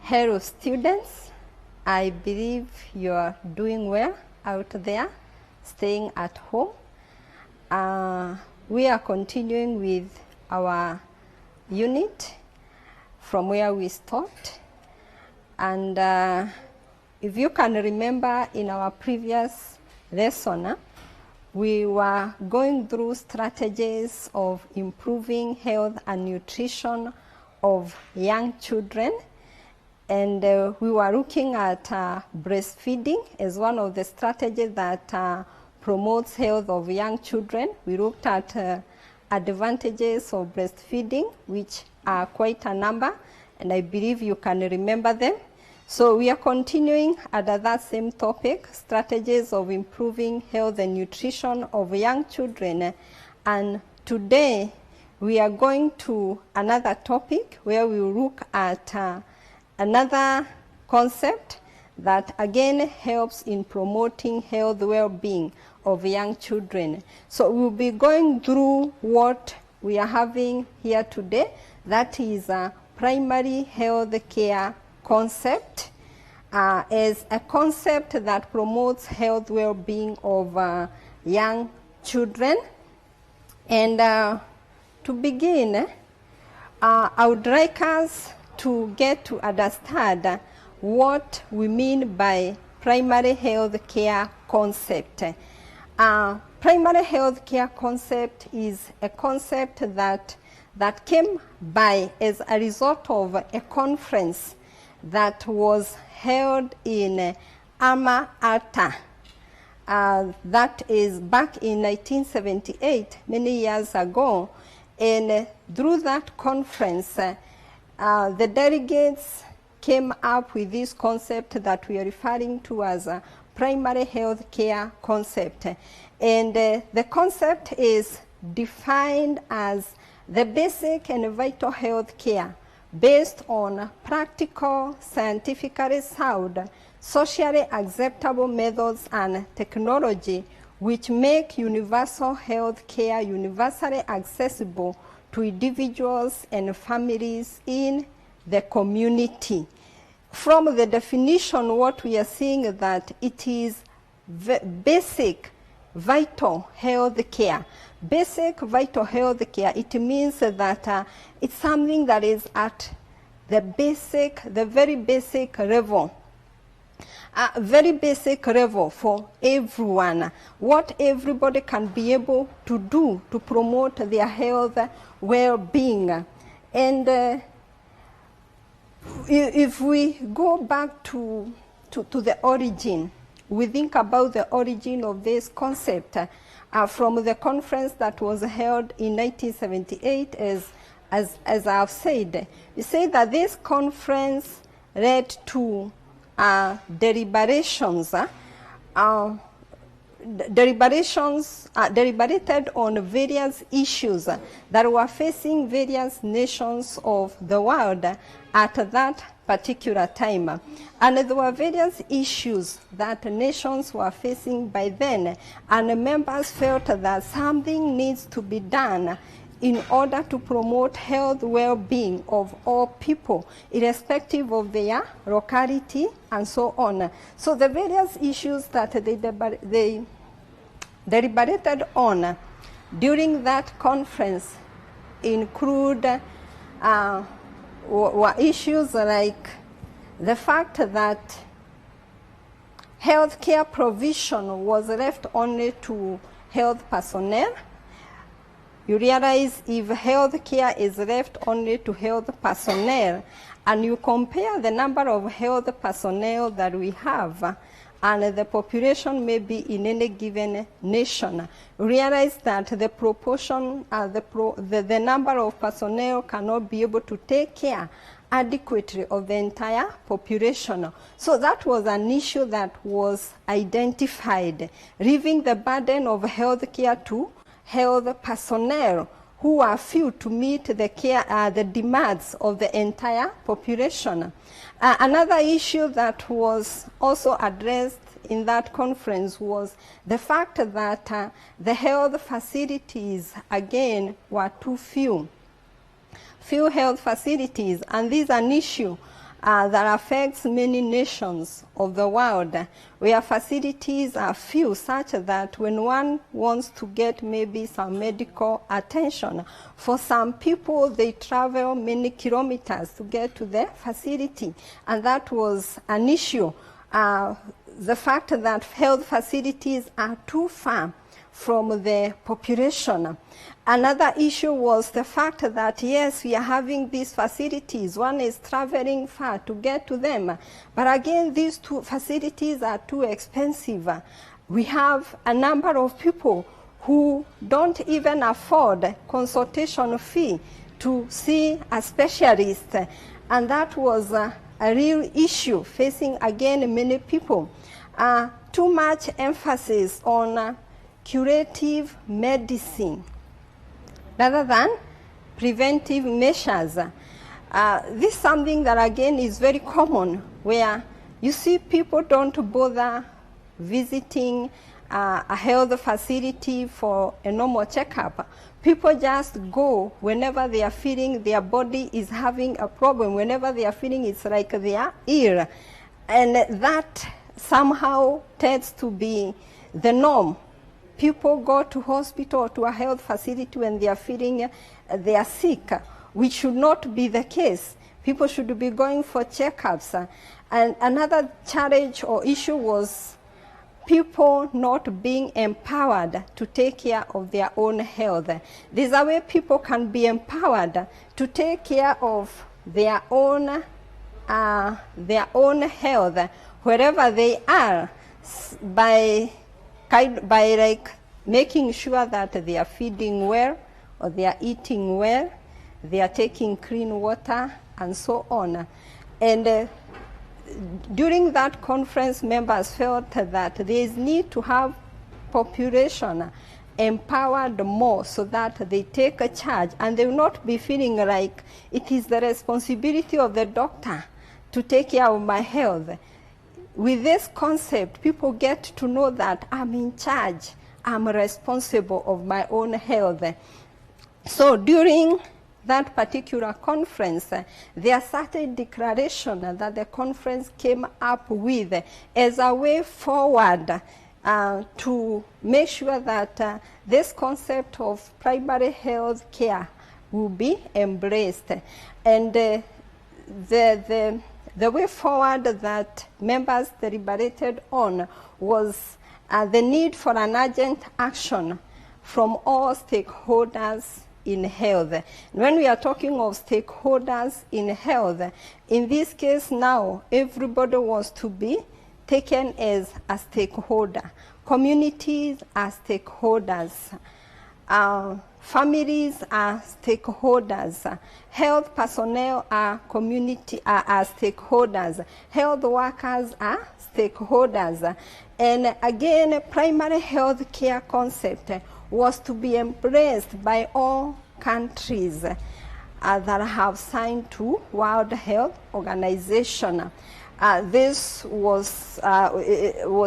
Hello students, I believe you are doing well out there, staying at home. We are continuing with our unit from where we stopped. And if you can remember in our previous lesson, we were going through strategies of improving health and nutrition of young children. And we were looking at breastfeeding as one of the strategies that promotes health of young children. We looked at advantages of breastfeeding, which are quite a number, and I believe you can remember them. So we are continuing at that same topic, strategies of improving health and nutrition of young children. And today we are going to another topic where we will look at another concept that again helps in promoting health well-being of young children. So we'll be going through what we are having here today, that is a primary health care concept, as a concept that promotes health well-being of young children. And to begin, I would like us to get to understand what we mean by primary health care concept. Primary health care concept is a concept that came by as a result of a conference that was held in Alma Ata. That is back in 1978, many years ago. And through that conference, the delegates came up with this concept that we are referring to as a primary health care concept. And the concept is defined as the basic and vital health care based on practical, scientifically sound, socially acceptable methods and technology which make universal health care universally accessible to individuals and families in the community. From the definition, what we are seeing is that it is basic vital health care. Basic vital health care, it means that it's something that is at the very basic level. Very basic level for everyone, what everybody can be able to do to promote their health well-being. And if we go back to the origin, we think about the origin of this concept from the conference that was held in 1978, as I've said. We say that this conference led to deliberated on various issues that were facing various nations of the world at that particular time. And there were various issues that nations were facing by then, and members felt that something needs to be done in order to promote health well-being of all people, irrespective of their locality and so on. So the various issues that they deliberated on during that conference include were issues like the fact that healthcare provision was left only to health personnel. You realize if health care is left only to health personnel, and you compare the number of health personnel that we have and the population maybe in any given nation, realize that the proportion, the number of personnel cannot be able to take care adequately of the entire population. So that was an issue that was identified, leaving the burden of health care to health personnel who are few to meet the demands of the entire population. Another issue that was also addressed in that conference was the fact that the health facilities, again, were too few. Few health facilities, and this is an issue that affects many nations of the world, where facilities are few, such that when one wants to get maybe some medical attention, for some people they travel many kilometers to get to the facility, and that was an issue. The fact that health facilities are too far from the population. Another issue was the fact that, yes, we are having these facilities. One is traveling far to get to them. But again, these two facilities are too expensive. We have a number of people who don't even afford consultation fee to see a specialist. And that was a real issue facing, again, many people. Too much emphasis on curative medicine rather than preventive measures. This is something that, again, is very common, where you see people don't bother visiting a health facility for a normal checkup. People just go whenever they are feeling their body is having a problem, whenever they are feeling it's like they are ill. And that somehow tends to be the norm. People go to hospital or to a health facility when they are feeling they are sick, which should not be the case. People should be going for checkups. And another challenge or issue was people not being empowered to take care of their own health. There's a way people can be empowered to take care of their own health wherever they are, by like making sure that they are feeding well, or they are eating well, they are taking clean water, and so on. And during that conference, members felt that there is need to have population empowered more so that they take a charge, and they will not be feeling like it is the responsibility of the doctor to take care of my health. With this concept, people get to know that I'm in charge, I'm responsible of my own health. So during that particular conference, there are certain declarations that the conference came up with as a way forward to make sure that this concept of primary health care will be embraced. And the way forward that members deliberated on was the need for an urgent action from all stakeholders in health. When we are talking of stakeholders in health, in this case now, everybody wants to be taken as a stakeholder. Communities are stakeholders. Families are stakeholders. Health personnel are stakeholders. Health workers are stakeholders. And again, primary health care concept was to be embraced by all countries that have signed to World Health Organization. This was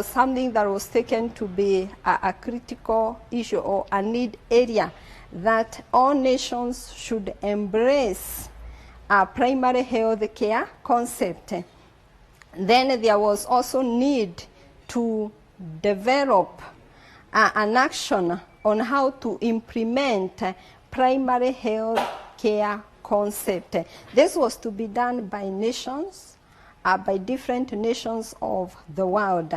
something that was taken to be a critical issue or a need area, that all nations should embrace a primary health care concept. Then there was also need to develop an action on how to implement primary health care concept. This was to be done by nations, by different nations of the world.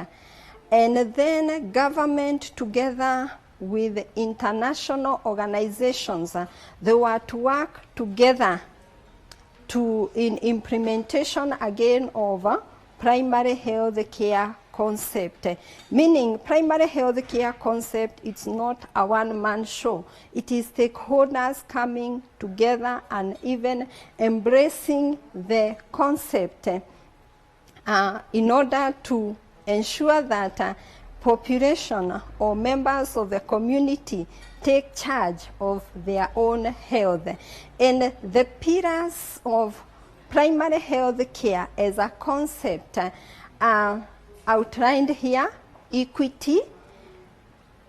And then government, together with international organizations, they were to work together in implementation again of primary health care concept. Meaning primary health care concept, it's not a one-man show. It is stakeholders coming together and even embracing the concept in order to ensure that population or members of the community take charge of their own health. And the pillars of primary health care as a concept are outlined here: equity,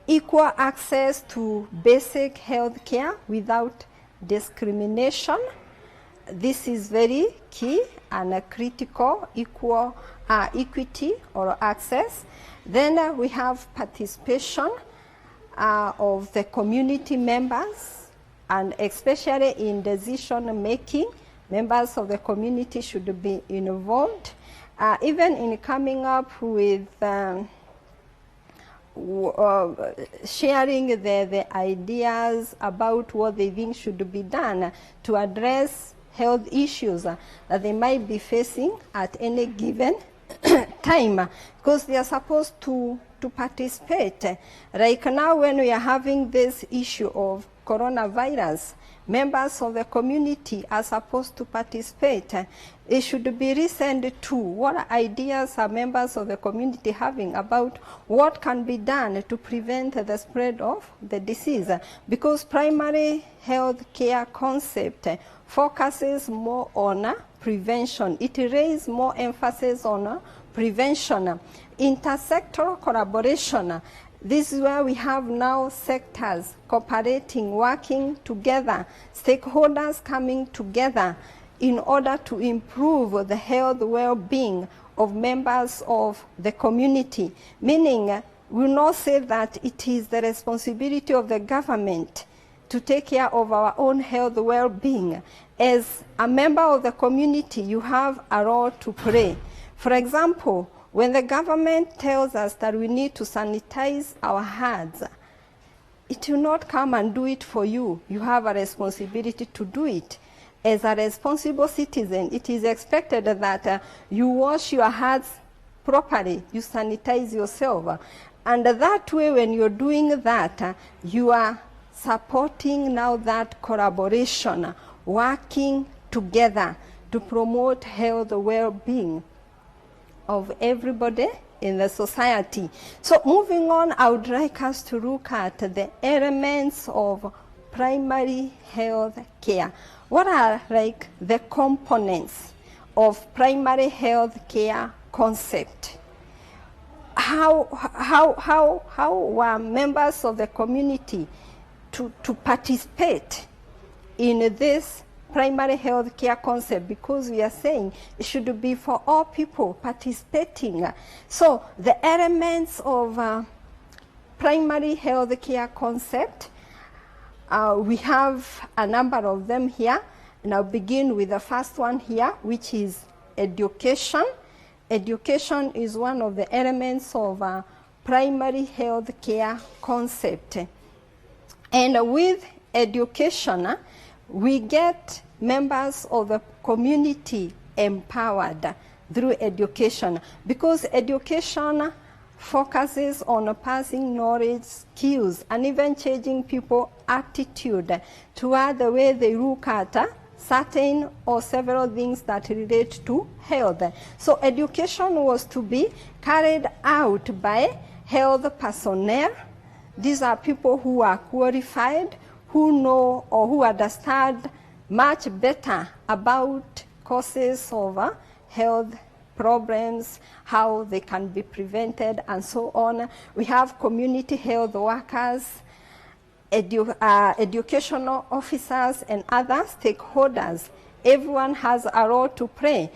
equal access to basic health care without discrimination, This is very key and critical, equity or access. Then we have participation of the community members, and especially in decision making, members of the community should be involved, even in coming up with sharing the ideas about what they think should be done to address health issues that they might be facing at any given time, because they are supposed to participate. Like now when we are having this issue of coronavirus, members of the community are supposed to participate. It should be listened to. What ideas are members of the community having about what can be done to prevent the spread of the disease? Because primary health care concept focuses more on prevention. It raises more emphasis on prevention. Intersectoral collaboration. This is where we have now sectors cooperating, working together, stakeholders coming together in order to improve the health well-being of members of the community. Meaning, we will not say that it is the responsibility of the government to take care of our own health well-being. As a member of the community, you have a role to play. For example, when the government tells us that we need to sanitize our hands, it will not come and do it for you. You have a responsibility to do it. As a responsible citizen, it is expected that you wash your hands properly, you sanitize yourself. And that way, when you're doing that, you are supporting now that collaboration, working together to promote health well-being of everybody in the society. So moving on, I would like us to look at the elements of primary health care. What are like the components of primary health care concept? How were members of the community to participate in this primary health care concept? Because we are saying it should be for all people participating. So the elements of primary health care concept, we have a number of them here, and I'll begin with the first one here, which is education. Education is one of the elements of primary health care concept. And with education, we get members of the community empowered through education, because education focuses on passing knowledge, skills, and even changing people's attitude toward the way they look at certain or several things that relate to health. So education was to be carried out by health personnel. These are people who are qualified, who know or who understand much better about causes of health problems, how they can be prevented, and so on. We have community health workers, educational officers, and other stakeholders. Everyone has a role to play.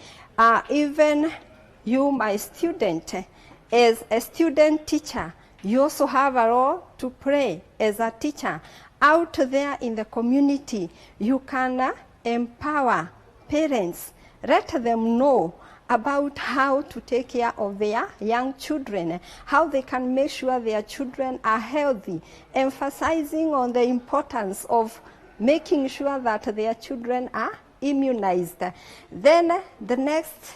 Even you, my student, as a student teacher, you also have a role to play as a teacher. Out there in the community, you can empower parents, let them know about how to take care of their young children, how they can make sure their children are healthy, emphasizing on the importance of making sure that their children are immunized. Then the next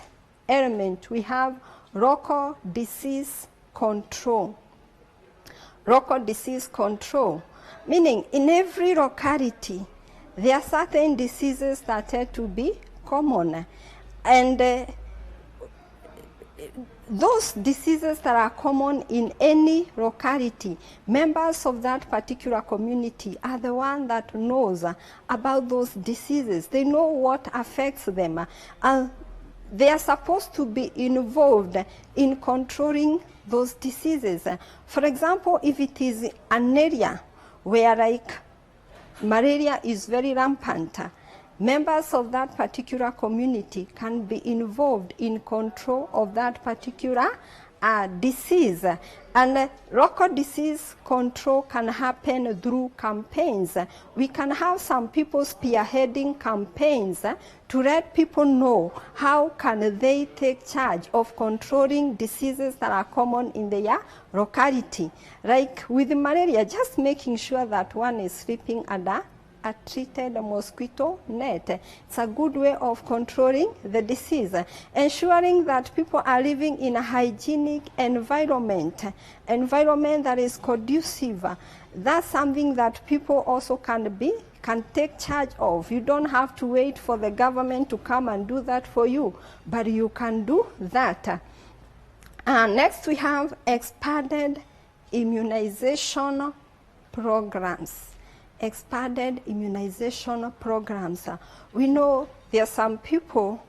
element, we have local disease control. Local disease control, meaning in every locality, there are certain diseases that tend to be common. And those diseases that are common in any locality, members of that particular community are the one that knows about those diseases. They know what affects them, and they are supposed to be involved in controlling those diseases. For example, if it is an area where like malaria is very rampant, members of that particular community can be involved in control of that particular disease. And local disease control can happen through campaigns. We can have some people spearheading campaigns to let people know how can they take charge of controlling diseases that are common in their locality. Like with malaria, just making sure that one is sleeping under a treated mosquito net. It's a good way of controlling the disease. Ensuring that people are living in a hygienic environment that is conducive. That's something that people also can take charge of. You don't have to wait for the government to come and do that for you, but you can do that. Next we have expanded immunization programs. Expanded immunization programs. We know there are some people,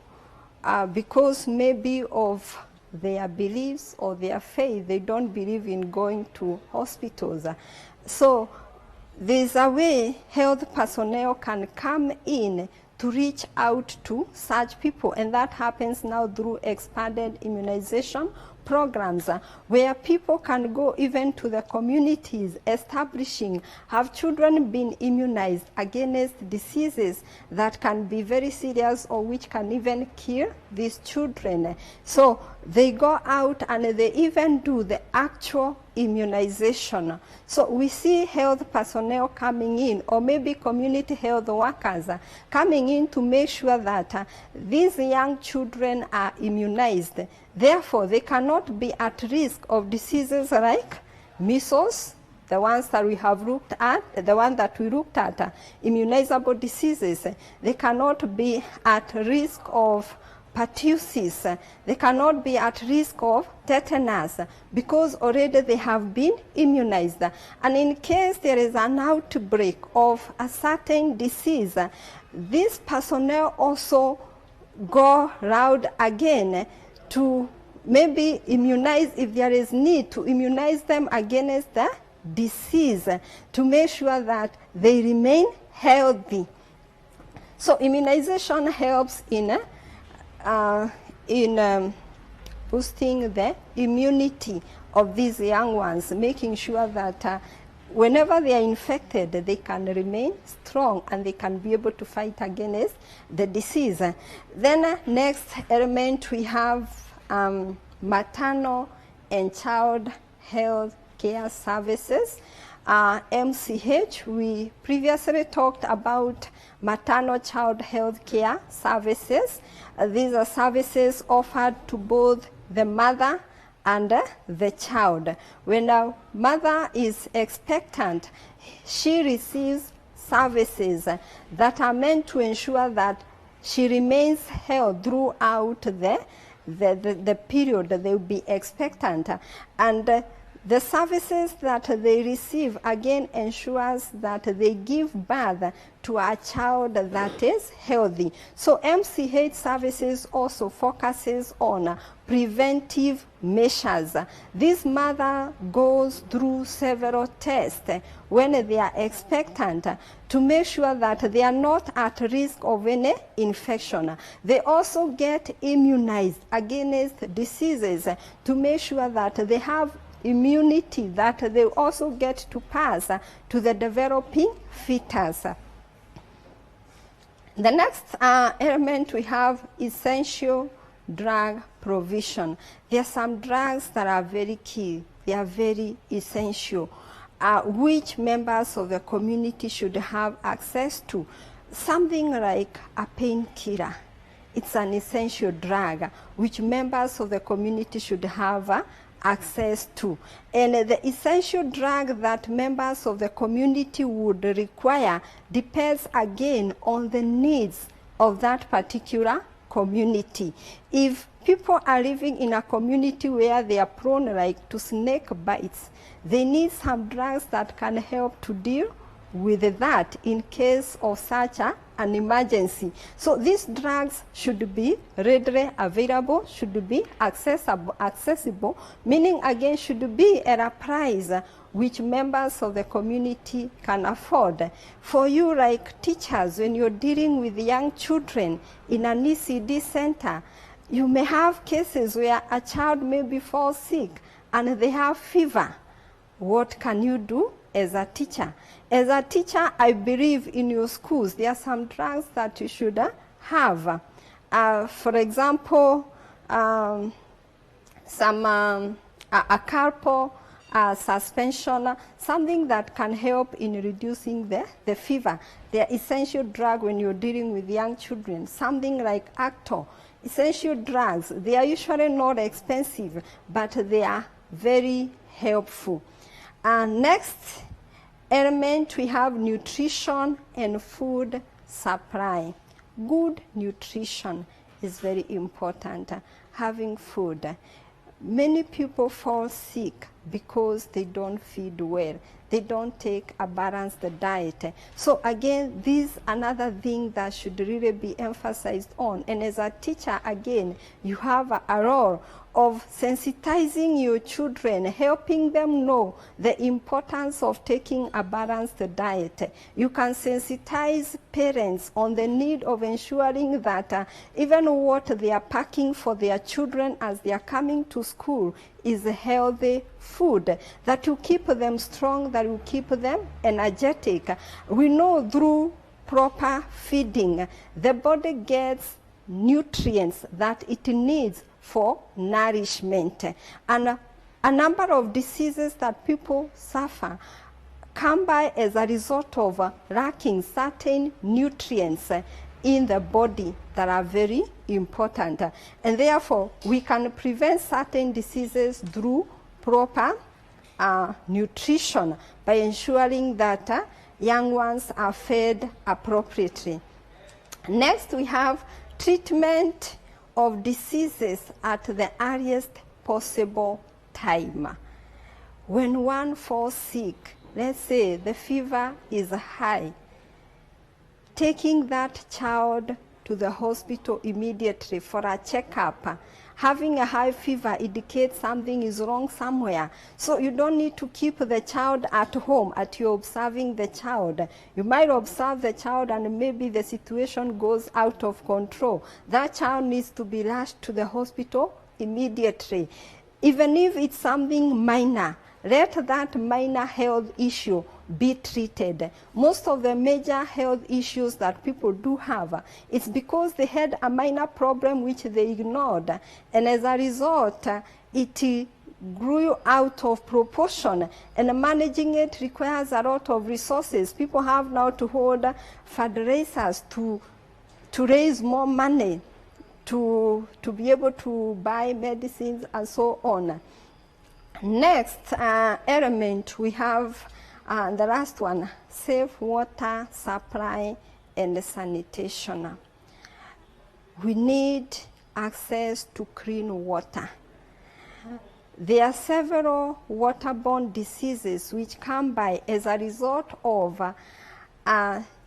because maybe of their beliefs or their faith, they don't believe in going to hospitals. So there's a way health personnel can come in to reach out to such people, and that happens now through expanded immunization programs, where people can go even to the communities, establishing, have children been immunized against diseases that can be very serious or which can even kill these children. So they go out and they even do the actual immunization. So we see health personnel coming in, or maybe community health workers coming in to make sure that these young children are immunized. Therefore, they cannot be at risk of diseases like measles, the ones that we have looked at, the one that we looked at, immunizable diseases. They cannot be at risk of pertussis. They cannot be at risk of tetanus because already they have been immunized. And in case there is an outbreak of a certain disease, this personnel also go round again to maybe immunize, if there is need, to immunize them against the disease to make sure that they remain healthy. So immunization helps in boosting the immunity of these young ones, making sure that whenever they are infected, they can remain strong and they can be able to fight against the disease. Then next element we have maternal and child health care services. MCH, we previously talked about maternal child health care services. These are services offered to both the mother and the child. When a mother is expectant, she receives services that are meant to ensure that she remains healthy throughout the period that they will be expectant. And the services that they receive again ensures that they give birth to a child that is healthy. So MCH services also focuses on preventive measures. This mother goes through several tests when they are expectant to make sure that they are not at risk of any infection. They also get immunized against diseases to make sure that they have immunity that they also get to pass to the developing fetus. The next element we have essential drug provision. There are some drugs that are very key. They are very essential, which members of the community should have access to. Something like a painkiller. It's an essential drug which members of the community should have access to. And the essential drug that members of the community would require depends again on the needs of that particular community. If people are living in a community where they are prone like to snake bites, they need some drugs that can help to deal with that in case of such an emergency. So these drugs should be readily available, should be accessible, meaning again should be at a price which members of the community can afford. For you, like teachers, when you're dealing with young children in an ECD center, you may have cases where a child maybe falls sick and they have fever. What can you do as a teacher? As a teacher, I believe in your schools, there are some drugs that you should have. For example, a carpal suspension, something that can help in reducing the fever. They are essential drug when you're dealing with young children. Something like Acto, essential drugs. They are usually not expensive, but they are very helpful. Next element, we have nutrition and food supply. Good nutrition is very important. Having food. Many people fall sick because they don't feed well. They don't take a balanced diet. So again, this is another thing that should really be emphasized on. And as a teacher, again, you have a role of sensitizing your children, helping them know the importance of taking a balanced diet. You can sensitize parents on the need of ensuring that even what they are packing for their children as they are coming to school is healthy food, that will keep them strong, that will keep them energetic. We know through proper feeding, the body gets nutrients that it needs for nourishment. And a number of diseases that people suffer come by as a result of lacking certain nutrients in the body that are very important. And therefore, we can prevent certain diseases through proper nutrition by ensuring that young ones are fed appropriately. Next, we have treatment of diseases at the earliest possible time. When one falls sick, let's say the fever is high, taking that child to the hospital immediately for a checkup. Having a high fever indicates something is wrong somewhere. So you don't need to keep the child at home at you observing the child. You might observe the child and maybe the situation goes out of control. That child needs to be rushed to the hospital immediately. Even if it's something minor, let that minor health issue be treated. Most of the major health issues that people do have, it's because they had a minor problem which they ignored. And as a result, it grew out of proportion. And managing it requires a lot of resources. People have now to hold fundraisers to raise more money, to be able to buy medicines and so on. Next element, we have the last one, safe water supply and sanitation. We need access to clean water. There are several waterborne diseases which come by as a result of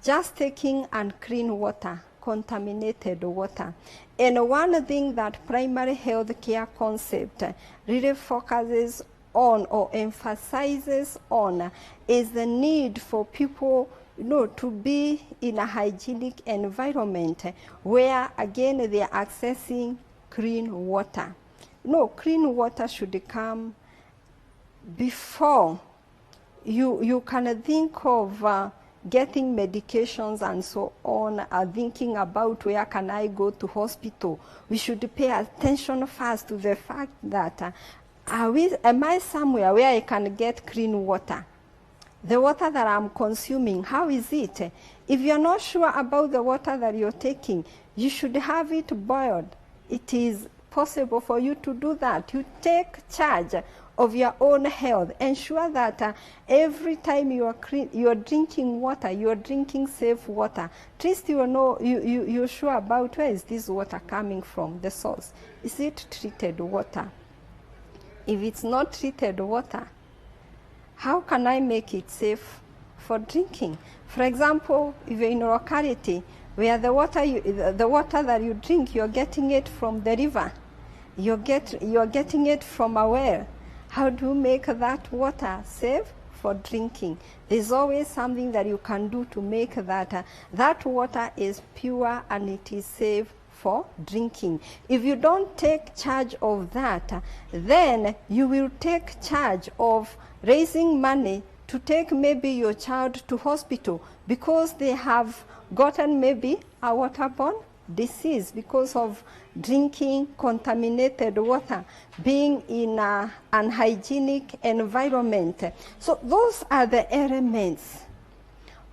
just taking unclean water, contaminated water. And one thing that primary health care concept really focuses on or emphasizes on is the need for people to be in a hygienic environment where, again, they are accessing clean water. Clean water should come before you can think of getting medications and so on, thinking about where can I go to hospital. We should pay attention first to the fact that am I somewhere where I can get clean water? The water that I'm consuming, how is it? If you're not sure about the water that you're taking, you should have it boiled. It is possible for you to do that. You take charge of your own health. Ensure that every time you are drinking water, you are drinking safe water. At least you're sure about where is this water coming from, the source. Is it treated water? If it's not treated water, how can I make it safe for drinking. For example, if you're in a locality where the water that you drink, you're getting it from the river, you're getting it from a well. How do you make that water safe for drinking? There's always something that you can do to make that water is pure and it is safe for drinking. If you don't take charge of that, then you will take charge of raising money to take maybe your child to hospital because they have gotten maybe a waterborne disease because of drinking contaminated water, being in an unhygienic environment. So those are the elements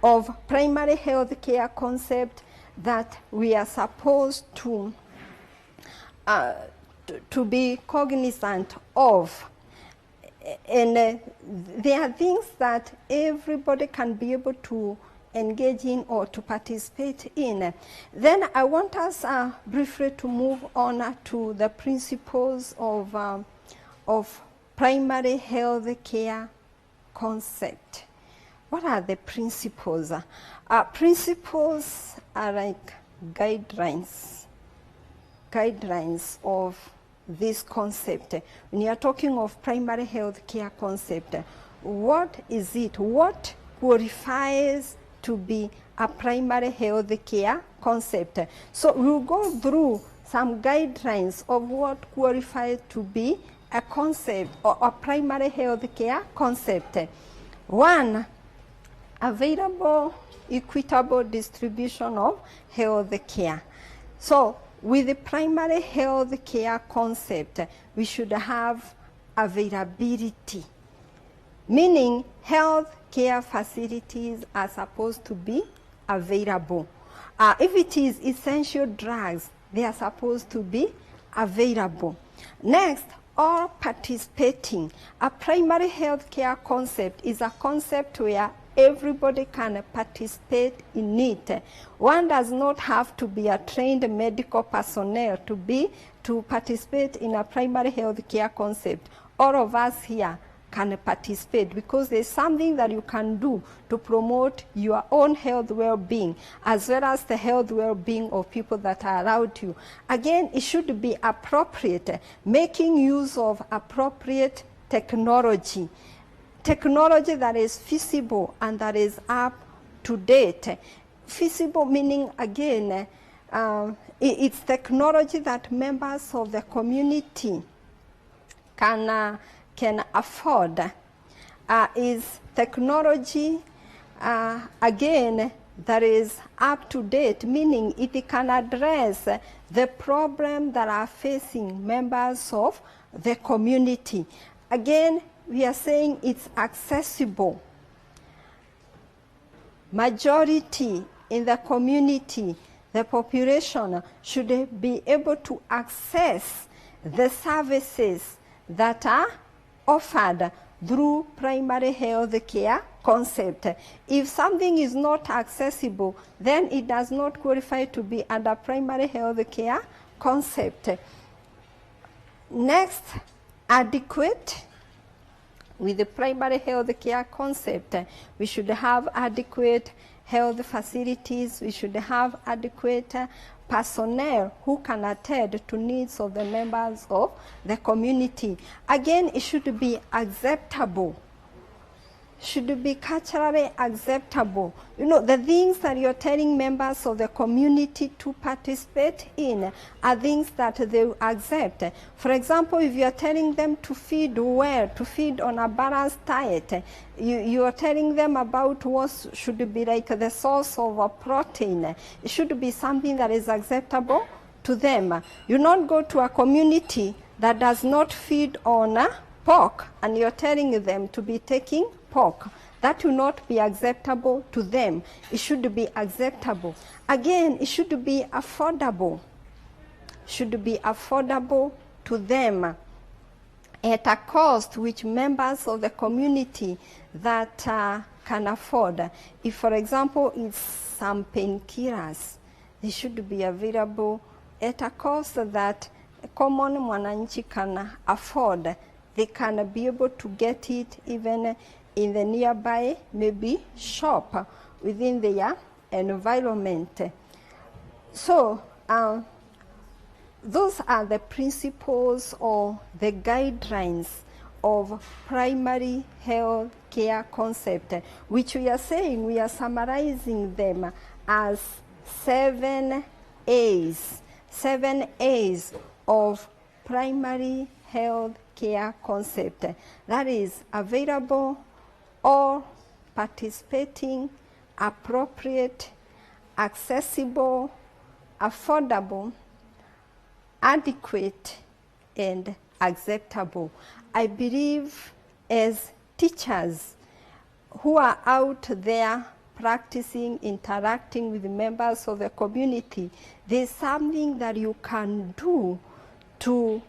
of primary health care concept that we are supposed to be cognizant of. And there are things that everybody can be able to engage in or to participate in. Then I want us briefly to move on to the principles of primary health care concept. What are the principles? Principles are like guidelines of this concept. When you are talking of primary health care concept, what is it? What qualifies to be a primary health care concept? So we'll go through some guidelines of what qualifies to be a concept or a primary health care concept. One, available, equitable distribution of health care. So with the primary health care concept, we should have availability, meaning health care facilities are supposed to be available. If it is essential drugs, they are supposed to be available. Next, all participating. A primary health care concept is a concept where everybody can participate in it. One does not have to be a trained medical personnel to participate in a primary health care concept. All of us here can participate because there's something that you can do to promote your own health well-being as well as the health well-being of people that are around you. Again, it should be appropriate, making use of appropriate technology. Technology that is feasible and that is up to date. Feasible meaning, again, it's technology that members of the community can afford. Is technology, again, that is up to date, meaning it can address the problem that are facing members of the community. Again, we are saying it's accessible. Majority in the community, the population, should be able to access the services that are offered through primary health care concept. If something is not accessible, then it does not qualify to be under primary health care concept. Next, adequate. With the primary health care concept, we should have adequate health facilities, we should have adequate personnel who can attend to needs of the members of the community. Again, it should be acceptable, should be culturally acceptable. You know, the things that you're telling members of the community to participate in are things that they will accept. For example, if you're telling them to feed well, to feed on a balanced diet, you are telling them about what should be like the source of a protein. It should be something that is acceptable to them. You not go to a community that does not feed on pork and you're telling them to be taking pork. That will not be acceptable to them. It should be acceptable. Again, it should be affordable. Should be affordable to them at a cost which members of the community that can afford. If, for example, it's some painkillers, they should be available at a cost that common mwananchi can afford. They can be able to get it even in the nearby maybe shop within their environment. So those are the principles or the guidelines of primary health care concept, which we are saying, we are summarizing them as 7 A's, 7 A's of primary health care concept. That is available or participating, appropriate, accessible, affordable, adequate, and acceptable. I believe as teachers who are out there practicing, interacting with members of the community, there's something that you can do to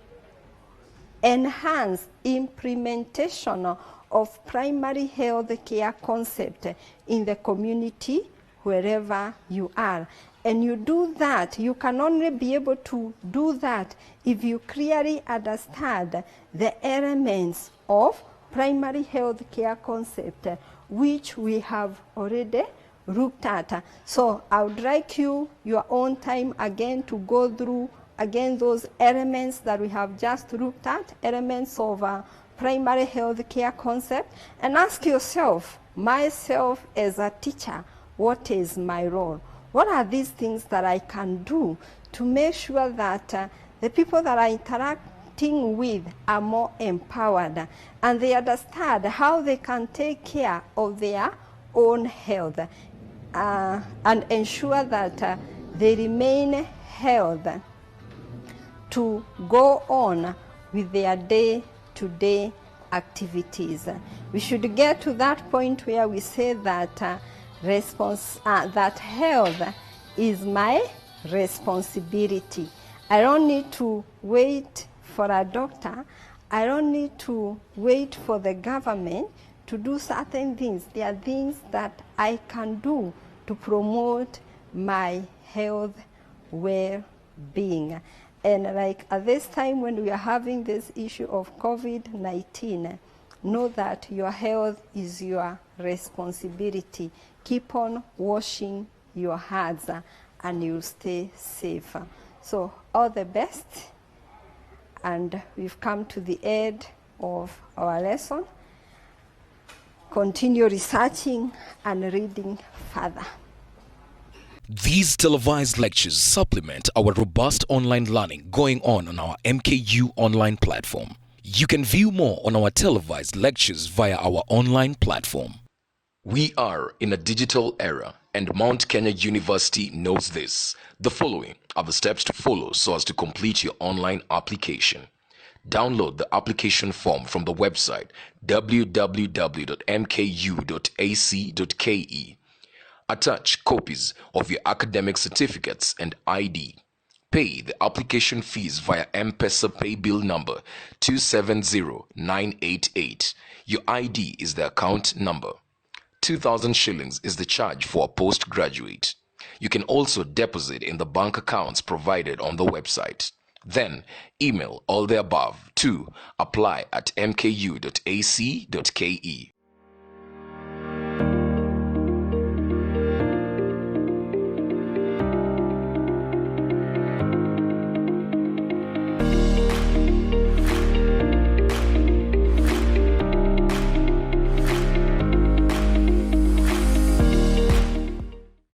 enhance implementation of primary health care concept in the community wherever you are. And you do that, you can only be able to do that if you clearly understand the elements of primary health care concept, which we have already looked at. So I would like you, your own time again, to go through again those elements that we have just looked at, elements of primary health care concept, and ask yourself, myself as a teacher, what is my role? What are these things that I can do to make sure that the people that I interacting with are more empowered and they understand how they can take care of their own health and ensure that they remain healthy to go on with their day-to-day activities. We should get to that point where we say that that health is my responsibility. I don't need to wait for a doctor. I don't need to wait for the government to do certain things. There are things that I can do to promote my health well-being. And like at this time when we are having this issue of COVID-19, know that your health is your responsibility. Keep on washing your hands and you'll stay safe. So all the best. And we've come to the end of our lesson. Continue researching and reading further. These televised lectures supplement our robust online learning going on our MKU online platform. You can view more on our televised lectures via our online platform. We are in a digital era, and Mount Kenya University knows this. The following are the steps to follow so as to complete your online application. Download the application form from the website www.mku.ac.ke. Attach copies of your academic certificates and ID. Pay the application fees via M-Pesa pay bill number 270988. Your ID is the account number. 2,000 shillings is the charge for a postgraduate. You can also deposit in the bank accounts provided on the website. Then email all the above to apply@mku.ac.ke.